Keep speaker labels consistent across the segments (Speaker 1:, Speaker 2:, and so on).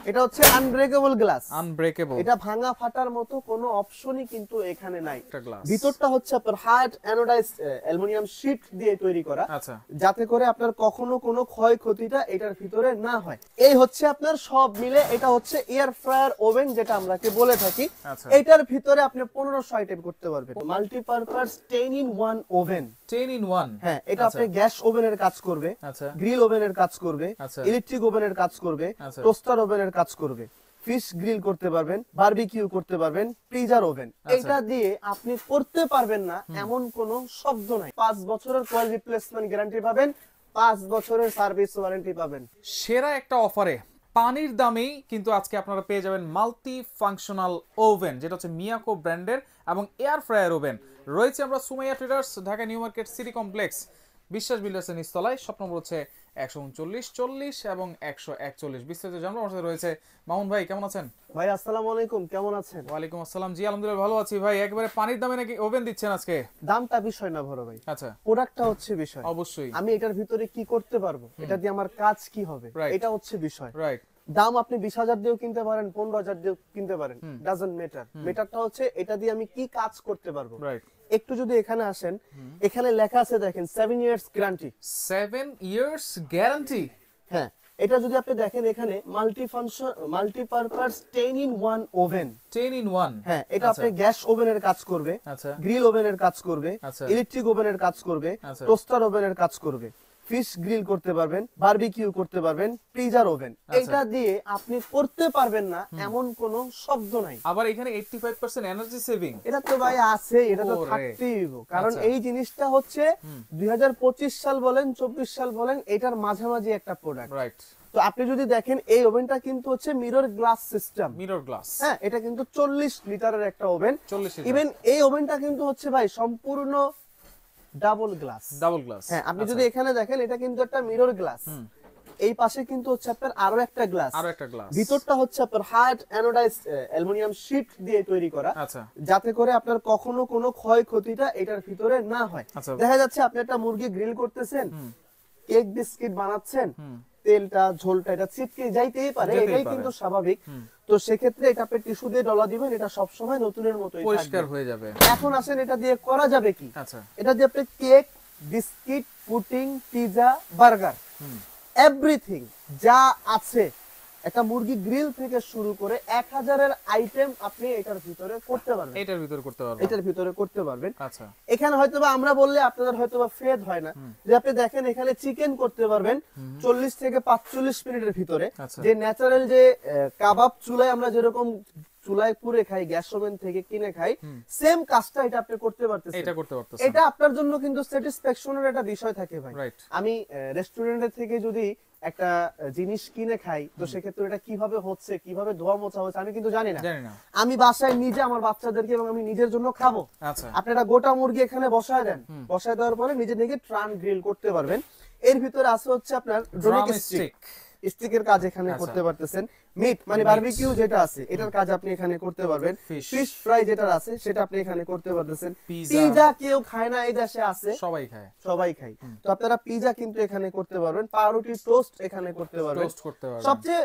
Speaker 1: এটা হচ্ছে unbreakable glass.
Speaker 2: Unbreakable,
Speaker 1: এটা ভাঙা ফাটার মতো কোনো অপশনই কিন্তু এখানে নাই।
Speaker 2: একটা গ্লাস,
Speaker 1: ভিতরটা হচ্ছে আপনার হার্ড অ্যানোডাইজড অ্যালুমিনিয়াম শীট দিয়ে তৈরি করা,
Speaker 2: আচ্ছা,
Speaker 1: যাতে করে আপনার কখনো কোনো ক্ষয়ক্ষতিটা এটার ভিতরে না হয়। এই হচ্ছে আপনার সব মিলে এটা হচ্ছে এয়ার ফ্রায়ার ওভেন, যেটা আমরা বলে থাকি।
Speaker 2: আচ্ছা,
Speaker 1: এটার ভিতরে আপনি 1500 আইটেম করতে পারবেন। Multipurpose 10 in 1 oven.
Speaker 2: 10 in 1,
Speaker 1: হ্যাঁ, এটা আপনি গ্যাস ওভেনের কাজ করবে,
Speaker 2: আচ্ছা,
Speaker 1: গ্রিল ওভেনের কাজ করবে,
Speaker 2: আচ্ছা,
Speaker 1: ইলেকট্রিক ওভেনের কাজ করবে,
Speaker 2: আচ্ছা,
Speaker 1: টোস্টার ওভেনের কাজ করবে, ফিশ গ্রিল করতে পারবেন, বারবিকিউ করতে পারবেন, ফ্রিজার ওভেন। এটা দিয়ে আপনি করতে পারবেন না এমন কোনো শব্দ নাই। 5 বছরের কয়েল রিপ্লেসমেন্ট গ্যারান্টি পাবেন, 5 বছরের সার্ভিস ওয়ারেন্টি পাবেন।
Speaker 2: সেরা একটা অফারে পানির দামেই কিন্তু আজকে আপনারা পেয়ে যাবেন মাল্টি ফাংশনাল ওভেন, যেটা হচ্ছে মিয়াকো ব্র্যান্ডের এবং এয়ার ফ্রায়ার ওভেন। রয়েছে আমরা Sumaiya traders, Dhaka new market city complex, বিশ্বাস বিল্ডার্সের নিচতলায়। শপ নম্বর হচ্ছে 139 40 এবং 141। বিস্তারিত জানবো। আমার সাথে রয়েছে মামুন ভাই, কেমন আছেন?
Speaker 1: ভাই আসসালামু আলাইকুম, কেমন আছেন?
Speaker 2: ওয়ালাইকুম আসসালাম, জি আলহামদুলিল্লাহ ভালো আছি ভাই। একবারে পানির দামে নাকি ওভেন দিচ্ছেন আজকে?
Speaker 1: দামটা বিষয় না বড় ভাই,
Speaker 2: আচ্ছা,
Speaker 1: প্রোডাক্টটা হচ্ছে বিষয়।
Speaker 2: অবশ্যই
Speaker 1: আমি এটার ভিতরে কি করতে পারবো, এটা দিয়ে আমার কাজ কি হবে,
Speaker 2: Right.
Speaker 1: এটা হচ্ছে বিষয়।
Speaker 2: রাইট,
Speaker 1: দাম আপনি 20,000 দিয়েও কিনতে পারেন, 15,000 দিয়েও কিনতে পারেন, ডাজন্ট ম্যাটার। ম্যাটারটা হচ্ছে এটা দিয়ে আমি কি কাজ করতে পারবো।
Speaker 2: রাইট।
Speaker 1: একটু যদি এখানে আসেন, এখানে লেখা আছে দেখেন 7 ইয়ার্স গ্যারান্টি।
Speaker 2: 7 years guarantee.
Speaker 1: হ্যাঁ, এটা যদি আপনি দেখেন এখানে মাল্টিপারপাস 10 in 1 ওভেন।
Speaker 2: 10 in 1,
Speaker 1: হ্যাঁ, এটা আপনি গ্যাস ওভেনের কাজ করবে,
Speaker 2: আচ্ছা,
Speaker 1: গ্রিল ওভেনের কাজ করবে,
Speaker 2: আচ্ছা,
Speaker 1: ইলেকট্রিক ওভেনের কাজ করবে,
Speaker 2: আচ্ছা,
Speaker 1: টোস্টার ওভেনের কাজ করবে, ফিশ গ্রিল করতে পারবেন, বারবিকিউ করতে পারবেন, ফ্রিজার ওভেন। এটা দিয়ে আপনি করতে পারবেন না এমন কোনো শব্দ নাই।
Speaker 2: আবার এখানে 85% এনার্জি সেভিং।
Speaker 1: এটা তো ভাই আছে, এটা তো
Speaker 2: ওরে।
Speaker 1: থাকতেই হবে, কারণ
Speaker 2: আচ্ছা।
Speaker 1: এই জিনিসটা হচ্ছে 2025 সাল বলেন 24 সাল বলেন, এটার মাঝামাঝি একটা প্রোডাক্ট।
Speaker 2: রাইট,
Speaker 1: তো আপনি যদি দেখেন এই ওভেনটা কিন্তু হচ্ছে mirror glass system.
Speaker 2: Mirror glass.
Speaker 1: হ্যাঁ, এটা কিন্তু 40 লিটারের একটা ওভেন।
Speaker 2: 40 লিটার।
Speaker 1: ইভেন এই ওভেনটা কিন্তু হচ্ছে ভাই সম্পূর্ণ ডাবল গ্লাস।
Speaker 2: Double glass.
Speaker 1: হ্যাঁ, আপনি যদি এখানে দেখেন এটা কিন্তু একটা মিরর গ্লাস। এই পাশে কিন্তু হচ্ছে আপনার আরো একটা গ্লাস।
Speaker 2: আরো একটা গ্লাস।
Speaker 1: ভিতরটা হচ্ছে আপনার হার্ড অ্যানোডাইজড অ্যালুমিনিয়াম শীট দিয়ে তৈরি করা,
Speaker 2: আচ্ছা,
Speaker 1: যাতে করে আপনার কখনো কোনো ক্ষয়ক্ষতিটা এটার ভিতরে না হয়।
Speaker 2: আচ্ছা।
Speaker 1: দেখা যাচ্ছে আপনি একটা মুরগি গ্রিল করতেছেন, কেক বিস্কিট বানাচ্ছেন, তেলটা ঝোলটা এটা ছিটকে যাইতেই পারে, এটাই কিন্তু স্বাভাবিক। তো সেক্ষেত্রে এটা আপনি টিস্যু দিয়ে ডলা দিবেন, এটা সব সময় নতুনের মতোই
Speaker 2: পরিষ্কার
Speaker 1: থাকবে।
Speaker 2: হয়ে যাবে।
Speaker 1: এখন আসেন এটা দিয়ে করা যাবে কি।
Speaker 2: আচ্ছা,
Speaker 1: এটা দিয়ে আপনি cake, biscuit, pudding, pizza, burger, everything যা আছে, একটা মুরগি গ্রিল থেকে শুরু করে 1000 এর আইটেম আপনি এটার ভিতরে করতে পারবেন।
Speaker 2: এটার ভিতরে করতে পারবেন।
Speaker 1: এটার ভিতরে করতে পারবেন।
Speaker 2: আচ্ছা,
Speaker 1: এখানে হয়তোবা আমরা বললে আপনাদের হয়তোবা ফেদ হয় না, যে আপনি দেখেন এখানে চিকেন করতে পারবেন 40 থেকে 45 মিনিটের ভিতরে।
Speaker 2: আচ্ছা।
Speaker 1: যে ন্যাচারাল যে কাবাব চুলায় আমরা যেরকম চুলায় পুড়ে খাই, গ্যাস ওভেন থেকে কিনে খাই, সেম কাজটা এটা আপনি করতে পারতেছেন।
Speaker 2: এটা করতে পারতেছেন।
Speaker 1: এটা আপনার জন্য কিন্তু স্যাটিসফ্যাকশনের একটা বিষয় থাকে ভাই।
Speaker 2: রাইট।
Speaker 1: আমি রেস্টুরেন্টের থেকে যদি একটা জিনিস কিনে খাই, তো সেক্ষেত্রে এটা কিভাবে হচ্ছে, কিভাবে ধোয়া মোছা হচ্ছে আমি কিন্তু জানি না। আমি বাসায় নিজে আমার বাচ্চাদেরকে এবং আমি নিজের জন্য খাবো।
Speaker 2: আচ্ছা,
Speaker 1: আপনি একটা গোটা মুরগি এখানে বসায় দেন, বসায় দেওয়ার পরে নিজে নিজে ট্রান গ্রিল করতে পারবেন। এর ভিতরে আছে হচ্ছে আপনার ড্রামস্টিক, স্টিকের কাজ এখানে করতে পারতেছেন। মিট মানে বারবিকিউ যেটা আছে এটার কাজ আপনি এখানে করতে পারবেন। ফিশ ফ্রাই যেটা আছে সেটা আপনি এখানে করতে পারতেছেন। পিজা কেউ খায় না এই দেশে আছে,
Speaker 2: সবাই খায়,
Speaker 1: সবাই খায়। তো আপনারা পিজা কিন্তু এখানে করতে পারবেন, পাউরুটি টোস্ট এখানে করতে পারবেন।
Speaker 2: টোস্ট করতে পারবেন।
Speaker 1: সবচেয়ে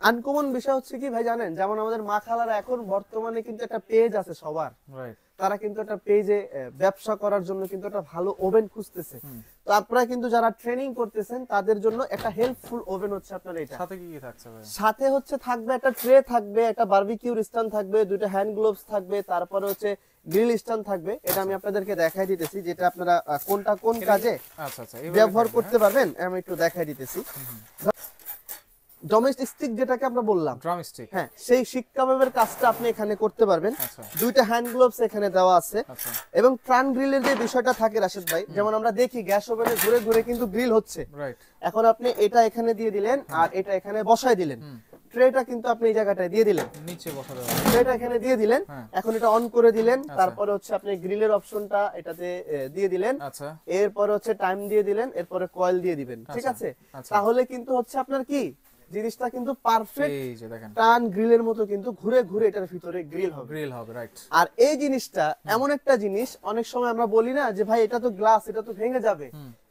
Speaker 1: আনকমন বিষয় হচ্ছে কি ভাই জানেন, যেমন আমাদের মা খালারা এখন বর্তমানে কিন্তু একটা পেজ আছে সবার,
Speaker 2: রাইট,
Speaker 1: তারা কিন্তু একটা পেজে ব্যবসা করার জন্য কিন্তু একটা ভালো ওভেন খুঁজতেছে। তো আপনারা কিন্তু যারা ট্রেনিং করতেছেন তাদের জন্য একটা হেল্পফুল ওভেন হচ্ছে আপনার এটা।
Speaker 2: সাথে কি কি থাকছে ভাই? সাথে
Speaker 1: হচ্ছে থাকবে একটা ট্রে থাকবে, একটা বারবিকিউর স্ট্যান্ড থাকবে, দুটো হ্যান্ড গ্লোভস থাকবে, তারপরে হচ্ছে গ্রিল স্ট্যান্ড থাকবে। এটা আমি আপনাদেরকে দেখাই দিতেছি, যেটা আপনারা কোনটা কোন কাজে
Speaker 2: আচ্ছা আচ্ছা
Speaker 1: ব্যবহার করতে পারবেন আমি একটু দেখাই দিতেছি। ডোমেস্টিক যেটাকে আমরা বললাম
Speaker 2: ড্রামস্টিক,
Speaker 1: হ্যাঁ, সেই শিক কাবাবের কাজটা আপনি এখানে করতে পারবেন।
Speaker 2: আচ্ছা,
Speaker 1: দুইটা হ্যান্ড গ্লোভস এখানে দেওয়া আছে।
Speaker 2: আচ্ছা,
Speaker 1: এবং ট্রান গ্রিলের যে বিষয়টা থাকে রাশেদ ভাই, যেমন আমরা দেখি গ্যাস ওভেনে ঘুরে ঘুরে কিন্তু গ্রিল হচ্ছে।
Speaker 2: রাইট,
Speaker 1: এখন আপনি এটা এখানে দিয়ে দিলেন আর এটা এখানে বসায় দিলেন, ট্রেটা কিন্তু আপনি এই জায়গাটায় দিয়ে দিলেন,
Speaker 2: নিচে বসা দেওয়া,
Speaker 1: ট্রেটা এখানে দিয়ে দিলেন। এখন এটা অন করে দিলেন, তারপরে হচ্ছে আপনি গ্রিলের অপশনটা এটাতে দিয়ে দিলেন।
Speaker 2: আচ্ছা,
Speaker 1: এরপরে হচ্ছে টাইম দিয়ে দিলেন, এরপরে কয়েল দিয়ে দিবেন, ঠিক আছে? তাহলে কিন্তু হচ্ছে আপনার কি জিনিসটা কিন্তু পারফেক্ট
Speaker 2: এই যে দেখেন
Speaker 1: টান গ্রিলের মতো কিন্তু ঘুরে ঘুরে এটার ভিতরে গ্রিল হবে,
Speaker 2: রাইট।
Speaker 1: আর এই জিনিসটা এমন একটা জিনিস, অনেক সময় আমরা বলি না যে ভাই এটা তো গ্লাস, এটা তো ভেঙে যাবে,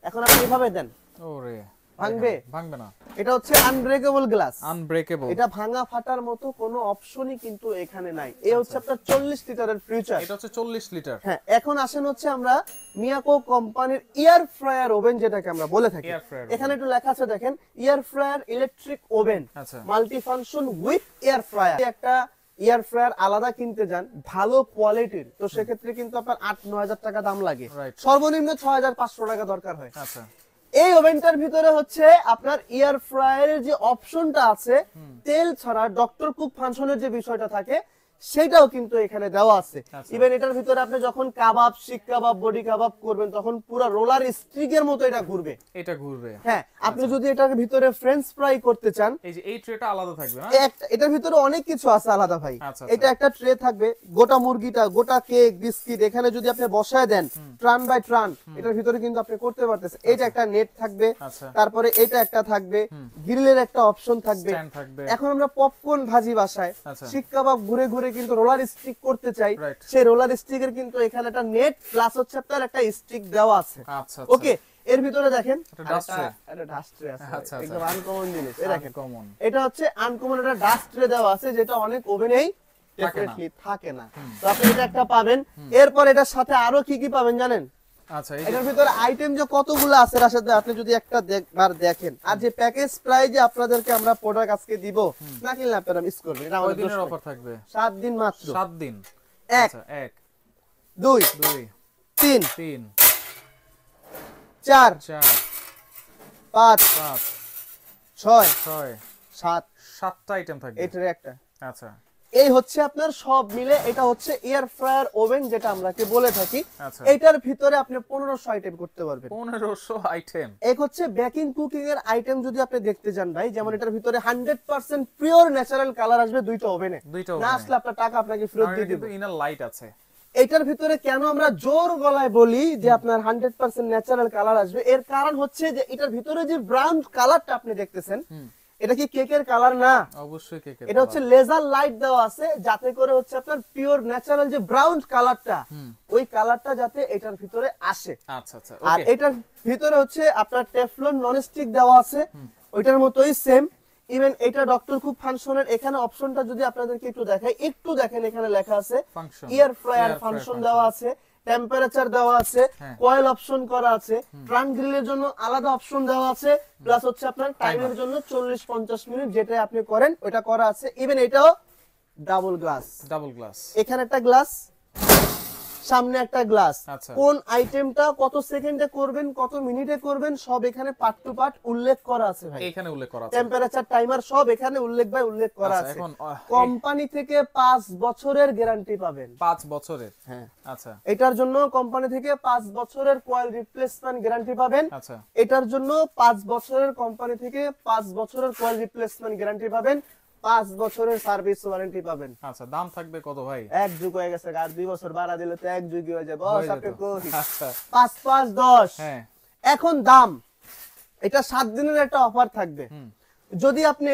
Speaker 1: এখন আপনি এভাবে দেন,
Speaker 2: ওরে
Speaker 1: ভাঙবে?
Speaker 2: ভাঙবে না।
Speaker 1: এটা হচ্ছে আনব্রেকেবল গ্লাস,
Speaker 2: আনব্রেকেবল।
Speaker 1: এটা ভাঙা ফাটার মতো কোনো অপশনই কিন্তু এখানে নাই। এই হচ্ছে আপনার 40 লিটারের ফিউচার।
Speaker 2: এটা হচ্ছে 40 লিটার।
Speaker 1: হ্যাঁ, এখন আসেন হচ্ছে আমরা মিয়াকো কোম্পানির এয়ার ফ্রায়ার ওভেন যেটাকে আমরা বলে থাকি। এখানে একটু লেখা আছে দেখেন, air fryer electric oven multi function with air fryer. একটা এয়ার ফ্রায়ার আলাদা কিনতে যান ভালো কোয়ালিটির, তো সেক্ষেত্রে কিন্তু আপনার 8-9 হাজার টাকা দাম লাগে, সর্বনিম্ন 6500 টাকা দরকার হয়।
Speaker 2: আচ্ছা,
Speaker 1: এই ওভেনটার ভিতরে হচ্ছে আপনার এয়ার ফ্রায়ারের যে অপশনটা আছে, তেল ছাড়া ডক্টর কুক ফাংশনের যে বিষয়টা থাকে সেটাও কিন্তু এখানে দেওয়া আছে। ইভেন এটার ভিতরে আপনি যখন কাবাব, শিক কাবাব, বডি কাবাব করবেন তখন পুরো রোলার স্টিকের মতো এটা ঘুরবে।
Speaker 2: এটা ঘুরবে।
Speaker 1: হ্যাঁ, আপনি যদি এটার ভিতরে ফ্রেঞ্চ ফ্রাই করতে চান,
Speaker 2: এই যে এই ট্রেটা আলাদা থাকবে না,
Speaker 1: এটার ভিতরে অনেক কিছু আছে আলাদা ভাই। এটা একটা ট্রে থাকবে, গোটা মুরগিটা, গোটা কেক, বিস্কিট এখানে যদি আপনি বসায় দেন ট্রান বাই ট্রান, এটার ভিতরে কিন্তু আপনি করতে পারতেছেন। এটা একটা নেট থাকবে, তারপরে এটা একটা থাকবে, গ্রিলের একটা অপশন থাকবে। এখন আমরা পপকর্ন ভাজি বাসায়, শিক কাবাব ঘুরে ঘুরে কিন্তু রোলার স্টিক করতে চাই, সেই রোলার স্টিকের কিন্তু এখানে একটা নেট প্লাস হচ্ছে আপনার একটা স্টিক দেওয়া আছে। ওকে, এর ভিতরে দেখেন একটা ডাস্ট ট্রে আছে, একদম আনকমন জিনিস। এই দেখেন, এটা হচ্ছে আনকমন একটা ডাস্ট ট্রে দেওয়া আছে, যেটা অনেক ওভেনেই ডেফিনেটলি থাকে না। তো আপনি এটা একটা পাবেন। এরপর এটার সাথে আরো কি কি পাবেন জানেন?
Speaker 2: আচ্ছা,
Speaker 1: এটার ভিতরে আইটেম যে কতগুলো আছে রাশেদ, আপনি যদি একটা দেখবার দেখেন, আর যে প্যাকেজ প্রাইজে আপনাদেরকে আমরা প্রোডাক্ট আজকে দিব, না কিনলে আপনারা মিস করবেন। এটা আমাদের
Speaker 2: দিনের অফার থাকবে,
Speaker 1: 7 দিন মাত্র।
Speaker 2: 7 দিন।
Speaker 1: 1 2 3 4 5 6 7
Speaker 2: 7টা আইটেম থাকবে।
Speaker 1: এটার একটা।
Speaker 2: আচ্ছা,
Speaker 1: এই হচ্ছে আপনার সব মিলে এটা হচ্ছে এয়ার ফ্রায়ার ওভেন যেটা আমরা কি বলে থাকি। এটার ভিতরে আপনি 1500 আইটেম করতে পারবেন।
Speaker 2: 1500 আইটেম।
Speaker 1: এক হচ্ছে বেকিং কুকিং এর আইটেম যদি আপনি দেখতে যান ভাই, যেমন এটার ভিতরে 100% পিওর ন্যাচারাল কালার আসবে দুইটা ওভেনে। না আসলে আপনার টাকা আপনাকে ফেরত দিয়ে দিব।
Speaker 2: কিন্তু ইনার লাইট আছে।
Speaker 1: এটার ভিতরে কেন আমরা জোর গলায় বলি যে আপনার 100% ন্যাচারাল কালার আসবে, এর কারণ হচ্ছে যে এটার ভিতরে যে ব্রাউন কালারটা আপনি দেখতেছেন, এটা কি কেকের কালার না?
Speaker 2: অবশ্যই কেকের।
Speaker 1: এটা হচ্ছে লেজার লাইট দেওয়া আছে যাতে করে হচ্ছে আপনার পিওর ন্যাচারাল যে ব্রাউন কালারটা, ওই কালারটা যাতে এটার ভিতরে আসে।
Speaker 2: আচ্ছা আচ্ছা।
Speaker 1: আর এটার ভিতরে হচ্ছে আপনার টেফলন ননস্টিক দেওয়া আছে, ওইটার মতোই সেম। ইভেন এটা ডক্টর কুক ফাংশনের এখানে অপশনটা যদি আপনাদেরকে একটু দেখাই, একটু দেখেন, এখানে লেখা আছে এয়ার ফ্রায়ার ফাংশন দেওয়া আছে, টেম্পারেচার দেওয়া আছে, কয়েল অপশন করা আছে, ট্রান গ্রিলের জন্য আলাদা অপশন দেওয়া আছে, প্লাস হচ্ছে আপনার টাইমের জন্য 40-50 মিনিট যেটা আপনি করেন ওটা করা আছে। ইভেন এটাও ডাবল গ্লাস। এখানে একটা গ্লাস, সামনে একটা গ্লাস। কোন আইটেমটা কত সেকেন্ডে করবেন, কত মিনিটে করবেন, সব এখানে পার্ট টু পার্ট উল্লেখ করা আছে ভাই।
Speaker 2: এখানে উল্লেখ করা আছে,
Speaker 1: টেম্পারেচার, টাইমার সব এখানে উল্লেখ করা আছে। কোম্পানি থেকে 5 বছরের গ্যারান্টি পাবেন।
Speaker 2: 5 বছরের?
Speaker 1: হ্যাঁ।
Speaker 2: আচ্ছা,
Speaker 1: এটার জন্য কোম্পানি থেকে 5 বছরের কয়েল রিপ্লেসমেন্ট গ্যারান্টি পাবেন।
Speaker 2: আচ্ছা,
Speaker 1: এটার জন্য 5 বছরের কোম্পানি থেকে 5 বছরের কয়েল রিপ্লেসমেন্ট গ্যারান্টি পাবেন, 5 বছরের সার্ভিস ওয়ারেন্টি পাবেন।
Speaker 2: আচ্ছা, দাম থাকবে কত ভাই?
Speaker 1: এক যুগ হয়ে গেছে, আর 2 বছর বাড়া দিলে তো এক যুগই হয়ে যাবে। বস আপনি কই? আচ্ছা, 5 5 10। হ্যাঁ, এখন দাম এটা 7 দিনের একটা অফার থাকবে। যদি আপনি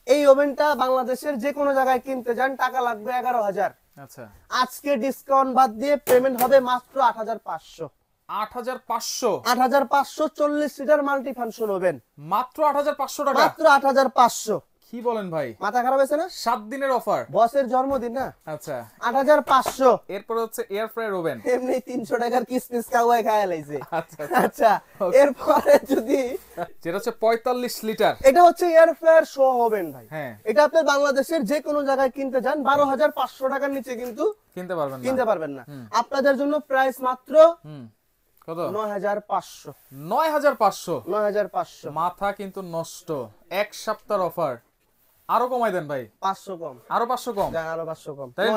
Speaker 1: এই ওভেনটা বাংলাদেশের যে কোনো জায়গায় কিনতে যান, টাকা লাগবে 11000। আচ্ছা, আজকে ডিসকাউন্ট বাদ দিয়ে পেমেন্ট হবে মাত্র 8500।
Speaker 2: 8500?
Speaker 1: 8500 40 লিটার মাল্টি ফাংশন ওভেন,
Speaker 2: মাত্র 8500 টাকা?
Speaker 1: মাত্র 8500।
Speaker 2: কি বলেন ভাই,
Speaker 1: মাথা খারাপ হয়েছে না?
Speaker 2: 7 দিনের অফার,
Speaker 1: বসের জন্মদিন না?
Speaker 2: আচ্ছা,
Speaker 1: 8500।
Speaker 2: এরপর হচ্ছে এয়ার ফ্রায়ার ওভেন,
Speaker 1: এমনি 300 টাকার কিসমিস কাওয়াই খায়া লাইছে। আচ্ছা, এরপরে যদি
Speaker 2: যেটা হচ্ছে 45 লিটার,
Speaker 1: এটা হচ্ছে এয়ার ফ্রায়ার শো ওভেন ভাই।
Speaker 2: হ্যাঁ,
Speaker 1: এটা আপনি বাংলাদেশের যে কোনো জায়গায় কিনতে যান 12500 টাকার নিচে কিন্তু
Speaker 2: কিনতে পারবেন
Speaker 1: না। আপনাদের জন্য প্রাইস মাত্র
Speaker 2: কত?
Speaker 1: 9500।
Speaker 2: 9500? মাথা কিন্তু নষ্ট। এক সপ্তাহের অফার, আরো কমাই দেন ভাই।
Speaker 1: 500 কম,
Speaker 2: আরো 500 কম,
Speaker 1: আরো 500 কম,
Speaker 2: তাই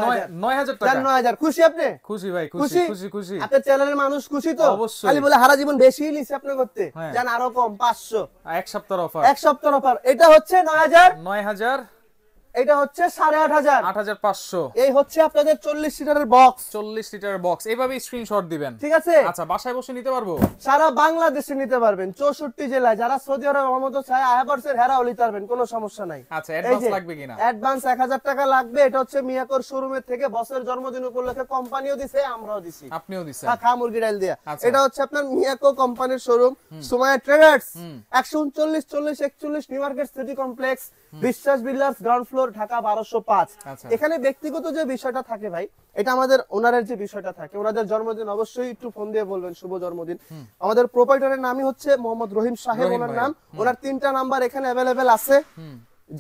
Speaker 2: 9000 টাকা।
Speaker 1: 9000। খুশি আপনি?
Speaker 2: খুশি ভাই, খুশি খুশি খুশি।
Speaker 1: আপনার চ্যানেলের মানুষ খুশি তো?
Speaker 2: অবশ্যই।
Speaker 1: খালি বলে সারা জীবন বেশি নিছে আপনি করতে, জান আরো কম 500।
Speaker 2: এক সপ্তাহের অফার,
Speaker 1: এক সপ্তাহের অফার। এটা হচ্ছে 9000 এটা হচ্ছে 8500,
Speaker 2: 8500।
Speaker 1: এই হচ্ছে আপনাদের 40 লিটারের বক্স,
Speaker 2: 40 লিটারের বক্স, এইভাবে স্ক্রিনশট দিবেন।
Speaker 1: ঠিক আছে?
Speaker 2: আচ্ছা, বাসায় বসে নিতে পারবো?
Speaker 1: সারা বাংলাদেশে নিতে পারবেন, 64 জেলায়। যারা সৌদি আরব মতো চায় আয়াবার্সের হেরাও নিতে পারবেন, কোনো সমস্যা নাই।
Speaker 2: আচ্ছা, অ্যাডভান্স লাগবে কিনা?
Speaker 1: অ্যাডভান্স 1000 টাকা লাগবে। এটা হচ্ছে মিয়াকোর শোরুমের থেকে বসের জন্মদিন উপলক্ষে কোম্পানিও দিছে, আমরাও দিছি।
Speaker 2: আপনিও দিছেন?
Speaker 1: খা মুরগি ডাল দিয়া।
Speaker 2: আচ্ছা।
Speaker 1: এটা হচ্ছে আপনার মিয়াকো কোম্পানির showroom, Sumaiya traders, 139 40 41 new market city complex, বিশ্বাস বিল্ডার্স, গ্রাউন্ড ফ্লোর, ঢাকা 1205।
Speaker 2: আচ্ছা।
Speaker 1: এখানে ব্যক্তিগত যে বিষয়টা থাকে ভাই, এটা আমাদের ওনারের যে বিষয়টা থাকে, ওনাদের জন্মদিন অবশ্যই একটু ফোন দিয়ে বলবেন শুভ জন্মদিন। আমাদের প্রোপাইটারের নামই হচ্ছে মোহাম্মদ রহিম সাহেব,
Speaker 2: রহিম
Speaker 1: ওনার
Speaker 2: ভাই।
Speaker 1: নাম। ওনার 3টা নাম্বার এখানে অ্যাভেলেবেল আছে।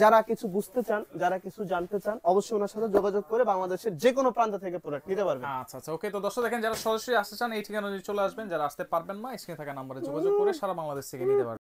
Speaker 1: যারা কিছু বুঝতে চান, যারা কিছু জানতে চান, অবশ্যই ওনার সাথে যোগাযোগ করে বাংলাদেশের যে কোনো প্রান্ত থেকে প্রোডাক্ট নিতে পারবেন।
Speaker 2: আচ্ছা আচ্ছা, ওকে। তো দর্শক দেখেন, যারা সরাসরি আসতে চান এই ঠিকানায় চলে আসবেন, যারা আসতে পারবেন না স্ক্রিনে থাকা নম্বরে যোগাযোগ করে সারা বাংলাদেশ থেকে নিতে পারবেন।